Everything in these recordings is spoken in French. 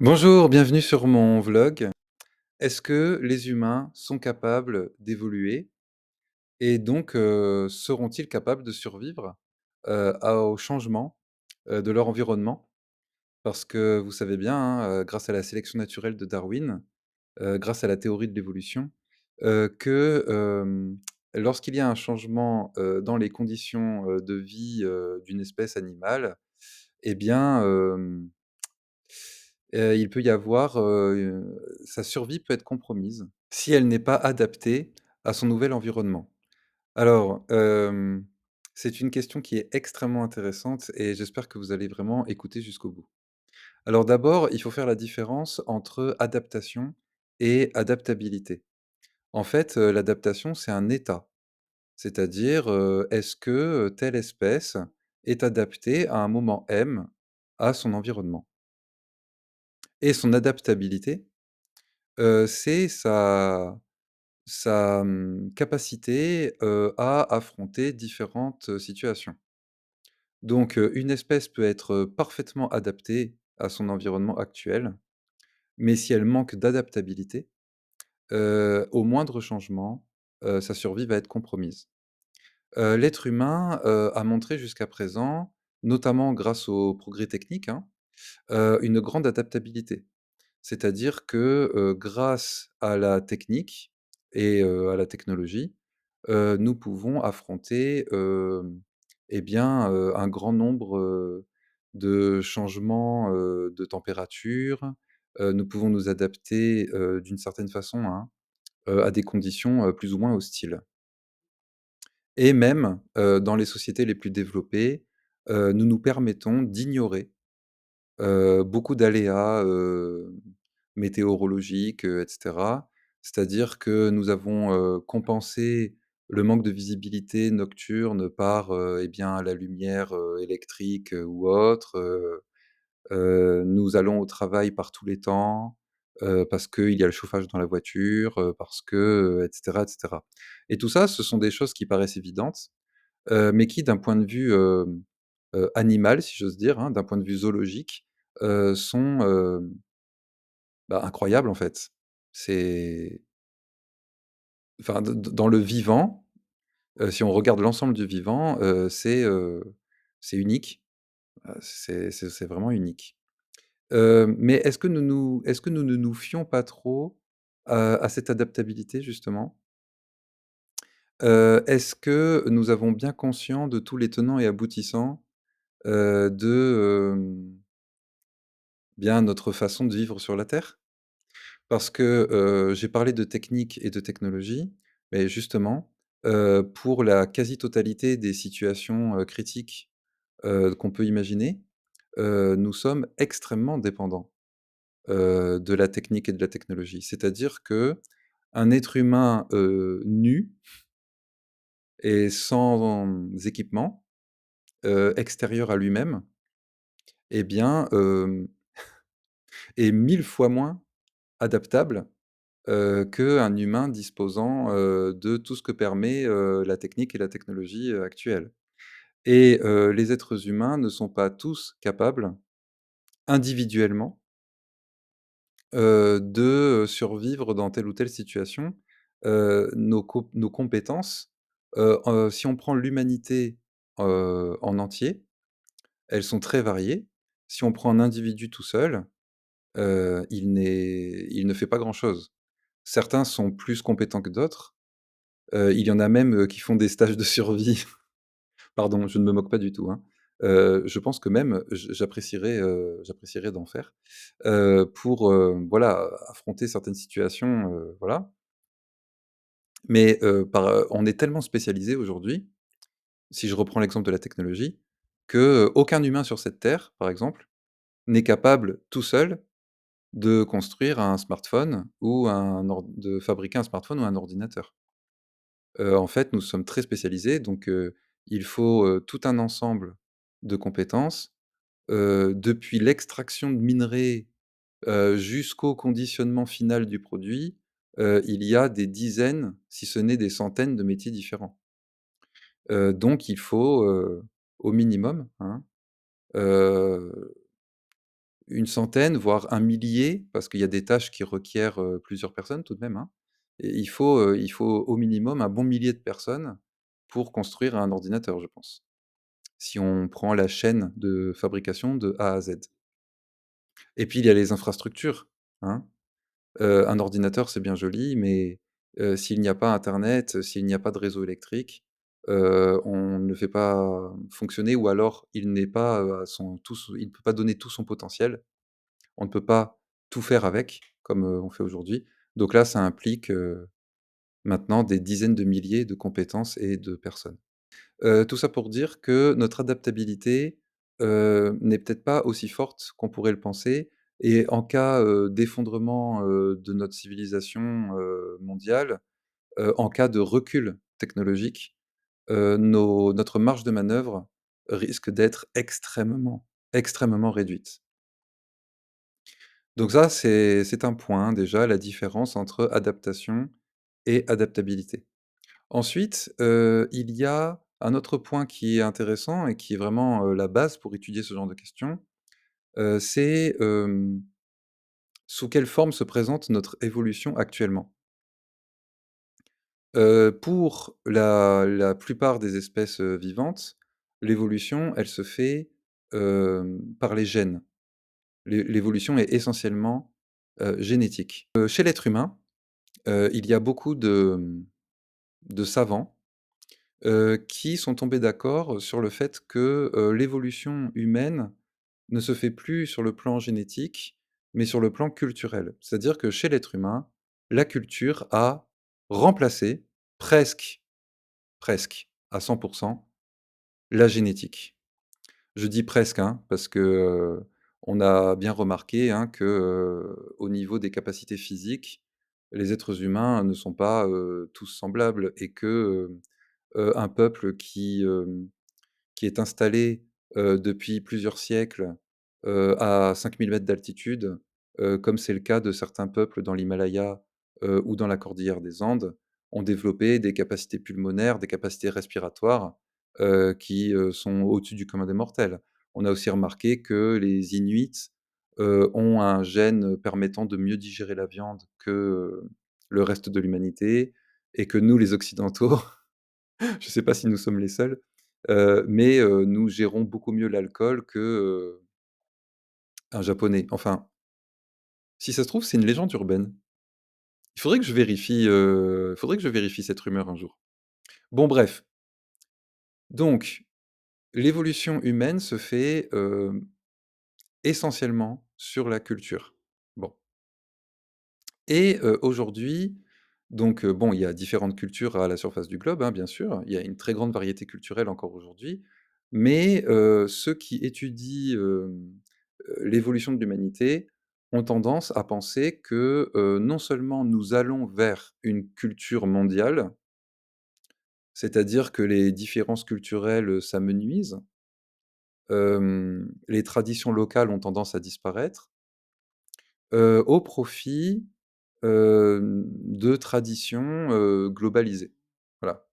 Bonjour, bienvenue sur mon vlog. Est-ce que les humains sont capables d'évoluer et donc seront-ils capables de survivre, au changement, de leur environnement? Parce que vous savez bien, hein, grâce à la sélection naturelle de Darwin, grâce à la théorie de l'évolution, que, lorsqu'il y a un changement, dans les conditions, de vie, d'une espèce animale, eh bien, il peut y avoir, sa survie peut être compromise, si elle n'est pas adaptée à son nouvel environnement. Alors, c'est une question qui est extrêmement intéressante et j'espère que vous allez vraiment écouter jusqu'au bout. Alors d'abord, il faut faire la différence entre adaptation et adaptabilité. En fait, l'adaptation, c'est un état, c'est-à-dire, est-ce que, telle espèce est adaptée à un moment M à son environnement? Et son adaptabilité, c'est sa capacité, à affronter différentes, situations. Donc, une espèce peut être, parfaitement adaptée à son environnement actuel, mais si elle manque d'adaptabilité, au moindre changement, sa survie va être compromise. L'être humain, a montré jusqu'à présent, notamment grâce aux progrès techniques, hein, une grande adaptabilité. C'est-à-dire que, grâce à la technique et à la technologie, nous pouvons affronter, et bien, un grand nombre, de changements, de température. Nous pouvons nous adapter, d'une certaine façon, hein, à des conditions, plus ou moins hostiles. Et même, dans les sociétés les plus développées, nous nous permettons d'ignorer beaucoup d'aléas, météorologiques, et cetera. C'est-à-dire que nous avons, compensé le manque de visibilité nocturne par, et bien, la lumière, électrique, ou autre, nous allons au travail par tous les temps, parce qu'il y a le chauffage dans la voiture, parce que, et cetera, et cetera. Et tout ça, ce sont des choses qui paraissent évidentes, mais qui d'un point de vue, animal, si j'ose dire, hein, d'un point de vue zoologique, sont, bah, incroyables en fait. C'est enfin dans le vivant, si on regarde l'ensemble du vivant, c'est unique, c'est vraiment unique. Mais est-ce que nous ne nous fions pas trop, à cette adaptabilité justement? Est-ce que nous avons bien conscient de tous les tenants et aboutissants, de, bien, notre façon de vivre sur la Terre? Parce que, j'ai parlé de technique et de technologie, mais justement, pour la quasi-totalité des situations, critiques, qu'on peut imaginer, nous sommes extrêmement dépendants, de la technique et de la technologie. C'est-à-dire qu'un être humain, nu et sans équipement, extérieur à lui-même, eh bien, est 1000 fois moins adaptable, qu'un humain disposant, de tout ce que permet, la technique et la technologie, actuelle. Et les êtres humains ne sont pas tous capables, individuellement, de, survivre dans telle ou telle situation. Nos compétences, si on prend l'humanité, en entier, elles sont très variées. Si on prend un individu tout seul, il ne fait pas grand-chose. Certains sont plus compétents que d'autres. Il y en a même, qui font des stages de survie. Pardon, je ne me moque pas du tout, hein. Je pense que même j'apprécierais d'en faire, pour, voilà, affronter certaines situations, voilà. Mais, on est tellement spécialisé aujourd'hui, si je reprends l'exemple de la technologie, que, aucun humain sur cette terre, par exemple, n'est capable tout seul de construire un smartphone ou un ord de fabriquer un smartphone ou un ordinateur. En fait, nous sommes très spécialisés, donc il faut, tout un ensemble de compétences, depuis l'extraction de minerais, jusqu'au conditionnement final du produit, il y a des dizaines, si ce n'est des centaines de métiers différents. Donc il faut, au minimum, hein, heu, une centaine, voire un millier, parce qu'il y a des tâches qui requièrent, plusieurs personnes tout de même, hein, et il faut au minimum un bon millier de personnes pour construire un ordinateur, je pense. Si on prend la chaîne de fabrication de A à Z. Et puis il y a les infrastructures, hein. Un ordinateur, c'est bien joli, mais s'il n'y a pas internet, s'il n'y a pas de réseau électrique, on ne le fait pas fonctionner, ou alors il n'est pas, à son tout son il ne peut pas donner tout son potentiel. On ne peut pas tout faire avec, comme, on fait aujourd'hui. Donc là, ça implique, maintenant des dizaines de milliers de compétences et de personnes. Tout ça pour dire que notre adaptabilité, n'est peut-être pas aussi forte qu'on pourrait le penser, et en cas, d'effondrement, de notre civilisation, mondiale, en cas de recul technologique, notre marge de manœuvre risque d'être extrêmement, extrêmement réduite. Donc ça, c'est un point déjà, la différence entre adaptation et adaptabilité. Ensuite, il y a un autre point qui est intéressant et qui est vraiment, la base pour étudier ce genre de questions, c'est, sous quelle forme se présente notre évolution actuellement? Pour la plupart des espèces, vivantes, l'évolution, elle se fait, par les gènes. L'évolution est essentiellement, génétique. Chez l'être humain, il y a beaucoup de savants, qui sont tombés d'accord sur le fait que, l'évolution humaine ne se fait plus sur le plan génétique, mais sur le plan culturel. C'est-à-dire que chez l'être humain, la culture a remplacé presque, presque à 100 la génétique. Je dis presque, hein, parce que, on a bien remarqué, hein, que, au niveau des capacités physiques, les êtres humains ne sont pas, tous semblables, et que, un peuple qui est installé, depuis plusieurs siècles, à 5 000 mètres d'altitude, comme c'est le cas de certains peuples dans l'Himalaya, ou dans la cordillère des Andes, ont développé des capacités pulmonaires, des capacités respiratoires, qui, sont au-dessus du commun des mortels. On a aussi remarqué que les Inuits, ont un gène permettant de mieux digérer la viande que, le reste de l'humanité, et que nous, les occidentaux, je ne sais pas si nous sommes les seuls, mais nous gérons beaucoup mieux l'alcool que, un japonais. Enfin, si ça se trouve, c'est une légende urbaine. Il faudrait que je vérifie cette rumeur un jour. Bon bref, donc l'évolution humaine se fait, essentiellement sur la culture. Bon, et aujourd'hui, donc bon, il y a différentes cultures à la surface du globe, hein, bien sûr. Il y a une très grande variété culturelle encore aujourd'hui, mais ceux qui étudient, l'évolution de l'humanité ont tendance à penser que, non seulement nous allons vers une culture mondiale, c'est-à-dire que les différences culturelles, s'amenuisent, les traditions locales ont tendance à disparaître, au profit, de traditions, globalisées. Voilà.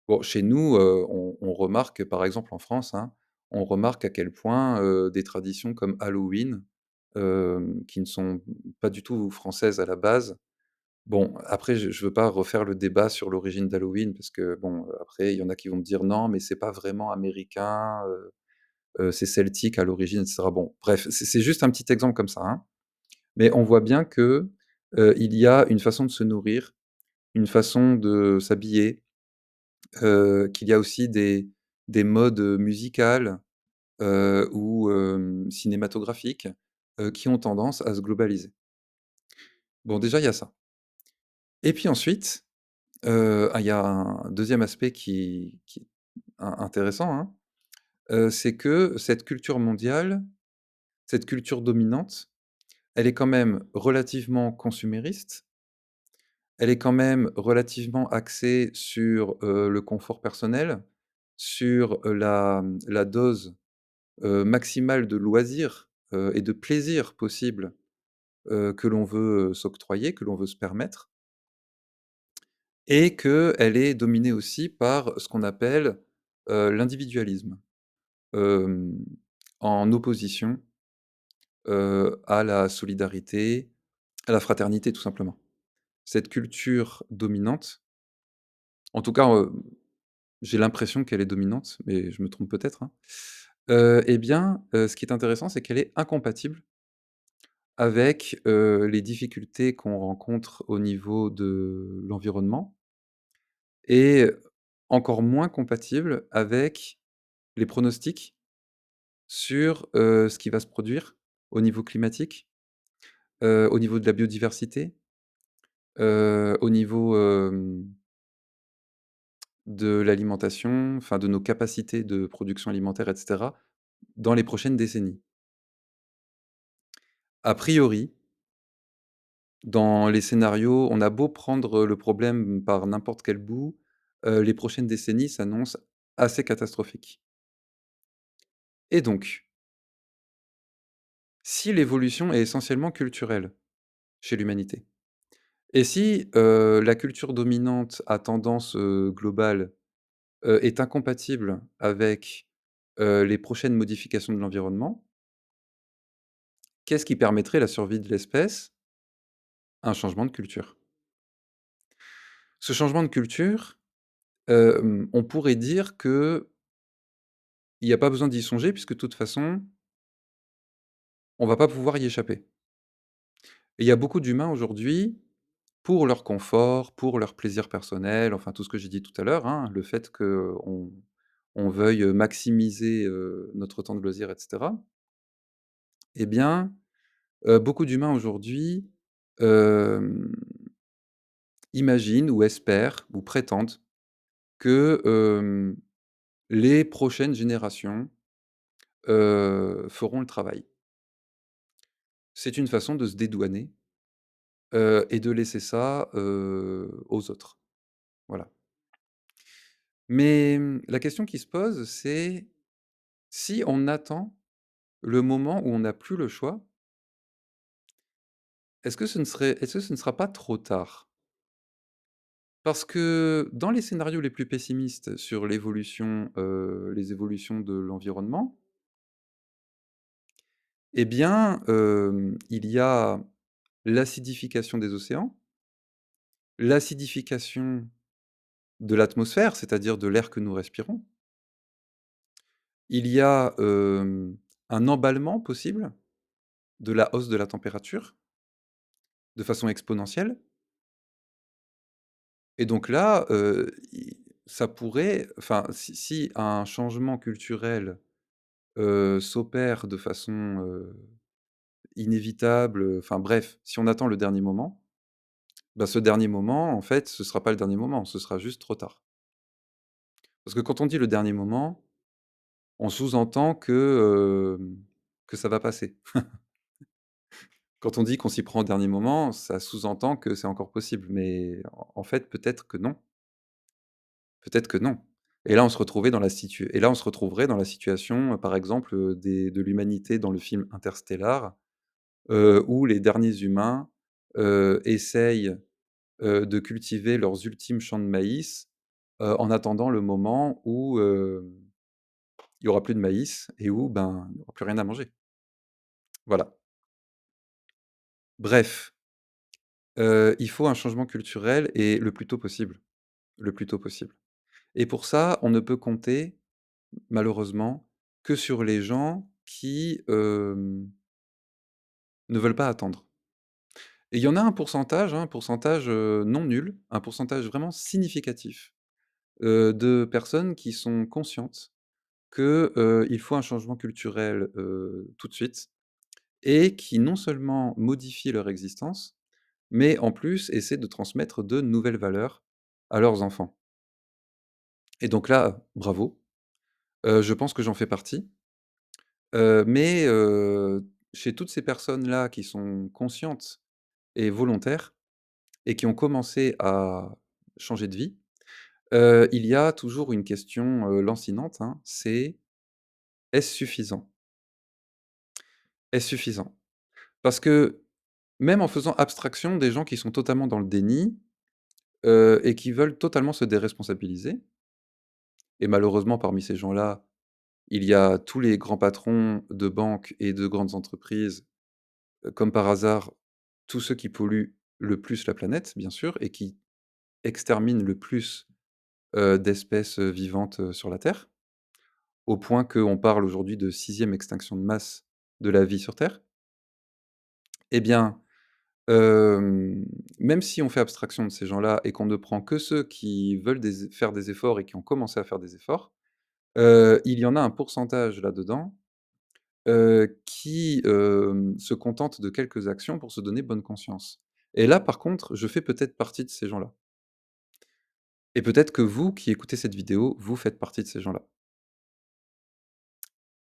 Bon, chez nous, on remarque, par exemple en France, hein, on remarque à quel point, des traditions comme Halloween, qui ne sont pas du tout françaises à la base. Bon, après je veux pas refaire le débat sur l'origine d'Halloween, parce que bon, après il y en a qui vont me dire: «Non, mais c'est pas vraiment américain, c'est celtique à l'origine», et cetera. Bon, bref, c'est juste un petit exemple comme ça, hein. Mais on voit bien que, il y a une façon de se nourrir, une façon de s'habiller, qu'il y a aussi des modes, musicales, ou cinématographiques, qui ont tendance à se globaliser. Bon, déjà, il y a ça. Et puis ensuite, il y a un deuxième aspect qui est intéressant, hein, c'est que cette culture mondiale, cette culture dominante, elle est quand même relativement consumériste, elle est quand même relativement axée sur, le confort personnel, sur, la dose, maximale de loisirs, et de plaisir possible, que l'on veut, s'octroyer, que l'on veut se permettre, et qu'elle est dominée aussi par ce qu'on appelle, l'individualisme, hem, en opposition, à la solidarité, à la fraternité, tout simplement. Cette culture dominante, en tout cas, j'ai l'impression qu'elle est dominante, mais je me trompe peut-être, hein. Et bien, ce qui est intéressant, c'est qu'elle est incompatible avec, les difficultés qu'on rencontre au niveau de l'environnement et encore moins compatible avec les pronostics sur, ce qui va se produire au niveau climatique, au niveau de la biodiversité, au niveau, de l'alimentation, enfin de nos capacités de production alimentaire et cetera, dans les prochaines décennies. A priori, dans les scénarios, on a beau prendre le problème par n'importe quel bout, les prochaines décennies s'annoncent assez catastrophiques. Et donc, si l'évolution est essentiellement culturelle chez l'humanité, et si, la culture dominante à tendance, globale, est incompatible avec, les prochaines modifications de l'environnement, qu'est-ce qui permettrait la survie de l'espèce? Un changement de culture. Ce changement de culture, on pourrait dire qu'il y a pas besoin d'y songer puisque de toute façon, on va pas pouvoir y échapper. Et il y a beaucoup d'humains aujourd'hui, pour leur confort, pour leur plaisir personnel, enfin tout ce que j'ai dit tout à l'heure, hein, le fait qu'on veuille maximiser, notre temps de loisir et cetera. Eh bien, beaucoup d'humains aujourd'hui, hem, imaginent ou espèrent ou prétendent que, les prochaines générations, feront le travail. C'est une façon de se dédouaner, et de laisser ça, aux autres. Voilà. Mais, la question qui se pose, c'est si on attend le moment où on n'a plus le choix, est-ce que ce ne sera pas trop tard? Parce que dans les scénarios les plus pessimistes sur l'évolution, les évolutions de l'environnement, eh bien, il y a l'acidification des océans, l'acidification de l'atmosphère, c'est-à-dire de l'air que nous respirons. Il y a, un emballement possible de la hausse de la température, de façon exponentielle et donc là, i ça pourrait enfin, si un changement culturel, s'opère de façon, inévitable, enfin bref, si on attend le dernier moment, bah, ce dernier moment, en fait, ce sera pas le dernier moment, ce sera juste trop tard. Parce que quand on dit le dernier moment, on sous-entend que ça va passer. Quand on dit qu'on s'y prend au dernier moment, ça sous-entend que c'est encore possible, mais en fait, peut-être que non. Et là, on se retrouvait dans la situ et là, on se retrouverait dans la situation, par exemple, de l'humanité dans le film Interstellar, où les derniers humains, essayent, de cultiver leurs ultimes champs de maïs, en attendant le moment où, il y aura plus de maïs et où, ben, il y aura plus rien à manger. Voilà. Bref, il faut un changement culturel et le plus tôt possible, le plus tôt possible. Et pour ça, on ne peut compter, malheureusement, que sur les gens qui, ne veulent pas attendre. Et il y en a un pourcentage, non nul, un pourcentage vraiment significatif, de personnes qui sont conscientes que, il faut un changement culturel, tout de suite et qui non seulement modifient leur existence, mais en plus essaient de transmettre de nouvelles valeurs à leurs enfants. Et donc là, bravo, je pense que j'en fais partie, mais chez toutes ces personnes-là qui sont conscientes et volontaires et qui ont commencé à changer de vie, il y a toujours une question, lancinante, hein, c'est: «Est-ce suffisant?» Est-ce suffisant? Parce que même en faisant abstraction des gens qui sont totalement dans le déni, et qui veulent totalement se déresponsabiliser et malheureusement parmi ces gens-là, il y a tous les grands patrons de banques et de grandes entreprises comme par hasard, tous ceux qui polluent le plus la planète, bien sûr, et qui exterminent le plus, d'espèces, vivantes, sur la Terre, au point qu'on parle aujourd'hui de sixième extinction de masse de la vie sur Terre. Eh bien, hem, même si on fait abstraction de ces gens-là et qu'on ne prend que ceux qui veulent faire des efforts et qui ont commencé à faire des efforts, il y en a un pourcentage là-dedans, qui, se contentent de quelques actions pour se donner bonne conscience. Et là, par contre, je fais peut-être partie de ces gens-là. Et peut-être que vous, qui écoutez cette vidéo, vous faites partie de ces gens-là.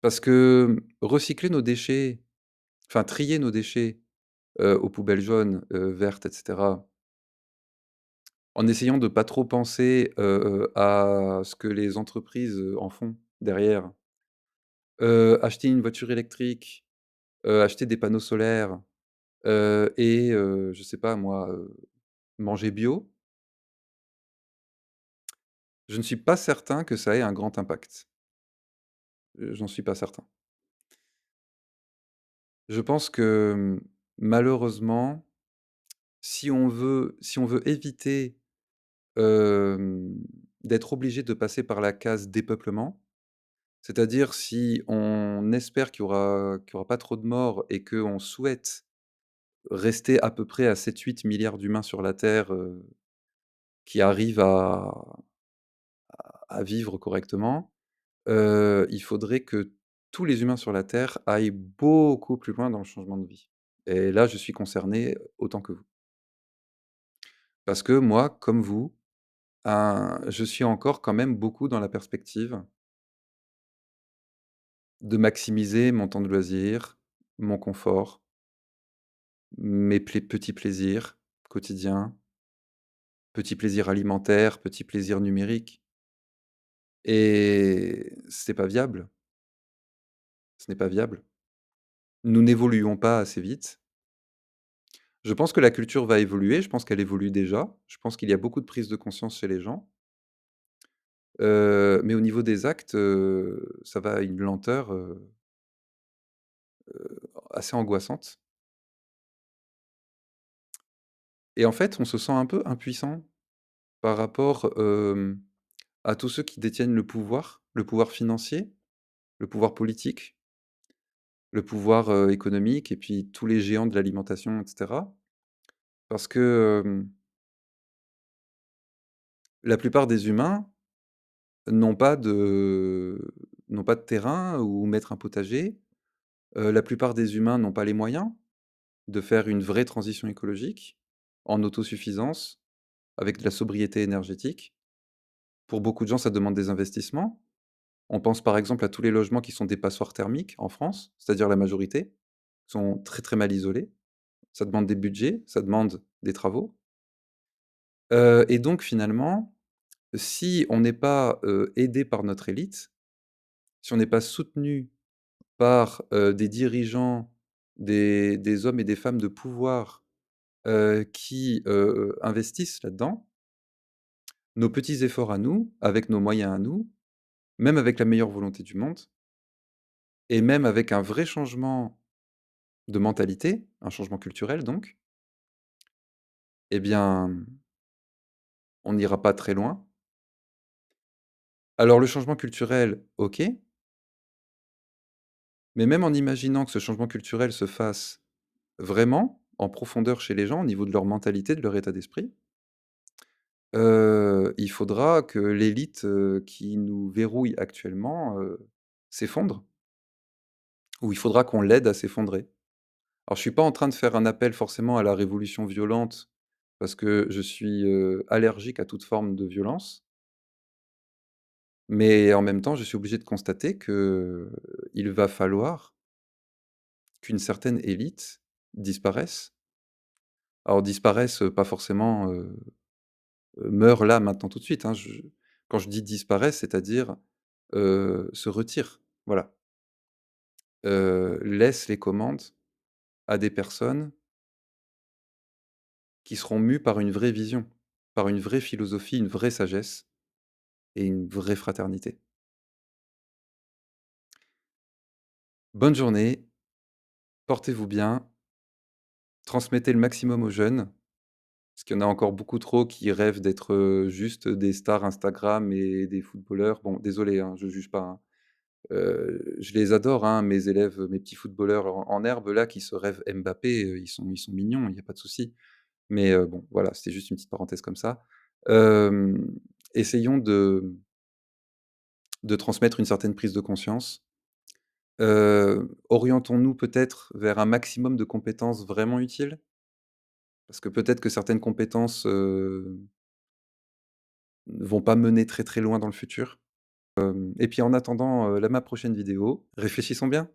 Parce que, recycler nos déchets, enfin trier nos déchets, aux poubelles jaunes, vertes et cetera, en essayant de pas trop penser, à ce que les entreprises, en font derrière. Acheter une voiture électrique, acheter des panneaux solaires, et je sais pas moi, manger bio, je ne suis pas certain que ça ait un grand impact. J'en suis pas certain. Je pense que, malheureusement, si on veut éviter, hem, d'être obligé de passer par la case dépeuplement, c'est-à-dire si on espère qu'il y aura pas trop de morts et qu'on souhaite rester à peu près à 7-8 milliards d'humains sur la Terre, qui arrivent à vivre correctement, il faudrait que tous les humains sur la Terre aillent beaucoup plus loin dans le changement de vie. Et là, je suis concerné autant que vous. Parce que moi, comme vous, je suis encore quand même beaucoup dans la perspective de maximiser mon temps de loisir, mon confort, mes petits plaisirs quotidiens, petits plaisirs alimentaires, petits plaisirs numériques. Et c'est pas viable, ce n'est pas viable. Nous n'évoluons pas assez vite. Je pense que la culture va évoluer, je pense qu'elle évolue déjà. Je pense qu'il y a beaucoup de prise de conscience chez les gens. Mais au niveau des actes, ça va à une lenteur, assez angoissante. Et en fait, on se sent un peu impuissant par rapport, à tous ceux qui détiennent le pouvoir financier, le pouvoir politique, le pouvoir, économique et puis tous les géants de l'alimentation et cetera. Parce que, la plupart des humains n'ont pas de n'ont pas de terrain où mettre un potager. La plupart des humains n'ont pas les moyens de faire une vraie transition écologique en autosuffisance, avec de la sobriété énergétique. Pour beaucoup de gens, ça demande des investissements. On pense par exemple à tous les logements qui sont des passoires thermiques en France, c'est-à-dire la majorité, sont très, très mal isolés. Ça demande des budgets, ça demande des travaux. Et donc finalement, si on n'est pas, aidé par notre élite, si on n'est pas soutenu par, des dirigeants, des hommes et des femmes de pouvoir, qui, investissent là-dedans, nos petits efforts à nous, avec nos moyens à nous, même avec la meilleure volonté du monde et même avec un vrai changement de mentalité, un changement culturel donc, eh bien, on n'ira pas très loin. Alors le changement culturel, OK, mais même en imaginant que ce changement culturel se fasse vraiment, en profondeur chez les gens, au niveau de leur mentalité, de leur état d'esprit, il faudra que l'élite, qui nous verrouille actuellement, s'effondre, ou il faudra qu'on l'aide à s'effondrer. Alors je suis pas en train de faire un appel forcément à la révolution violente, parce que je suis, allergique à toute forme de violence, mais en même temps, je suis obligé de constater que il va falloir qu'une certaine élite disparaisse. Alors disparaisse, pas forcément, meure là, maintenant, tout de suite, hein. Quand je dis disparaisse, c'est-à-dire, se retire, voilà. Laisse les commandes à des personnes qui seront mues par une vraie vision, par une vraie philosophie, une vraie sagesse et une vraie fraternité. Bonne journée, portez-vous bien transmettez le maximum aux jeunes, parce qu'il y en a encore beaucoup trop qui rêvent d'être, juste des stars Instagram et des footballeurs. Bon, désolé, hein, je juge pas, hein. Je les adore, hein, mes élèves, mes petits footballeurs en herbe là qui se rêvent Mbappé, ils sont mignons, il y a pas de souci. Mais, bon, voilà, c'était juste une petite parenthèse comme ça. Hem, Essayons de transmettre une certaine prise de conscience. Orientons-nous peut-être vers un maximum de compétences vraiment utiles? Parce que peut-être que certaines compétences, ne vont pas mener très, très loin dans le futur. Et puis en attendant, ma prochaine vidéo, réfléchissons bien.